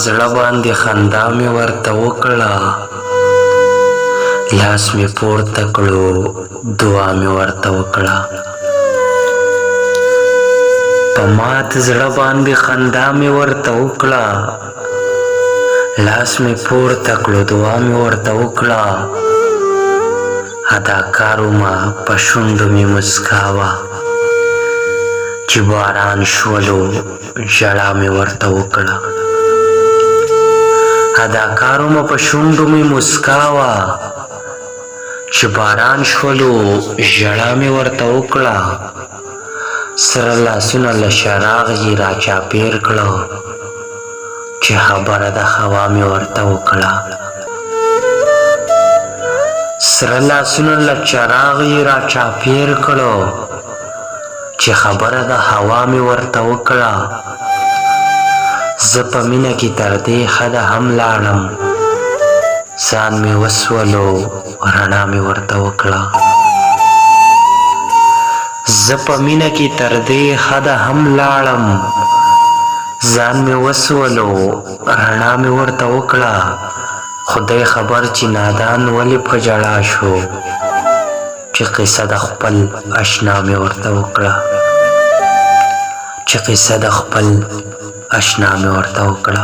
زړه باندې خندا مې ورته وکړه لاس مې پورته کړو دعا مې ورته وکړه په مات زړه باندې خندا مې ورته وکړه لاس مې پورته کړو دعا مې ورته وکړه ادا کارومه په شونډو مې مسکا وه چې باران شولو ژړا مې ورته وکړه ادا کارومه په شونډو مې مسکا وه چې باران شولو ژړا مې ورته وکړه سره لاسونه له شراغ یې را چاپېر کړه چې خبره د هوا مې ورته وکړه سره لاسونه له چراغ یې را چاپېر کړه چې خبره د هوا مې ورته وکړه زه په مینه کې تر دې حده هم لاړم ځان مې وسولو رڼا مې ورته وکړه زه په مینه کې تر دې حده هم لاړم ځان مې وسولو رڼا مې ورته وکړه خدای خبر چې نادان ولې په ژړا شو چې قصه د خپل اشنا مې ورته وکړه چې قصه د خپل اشنا مې ورته وکړه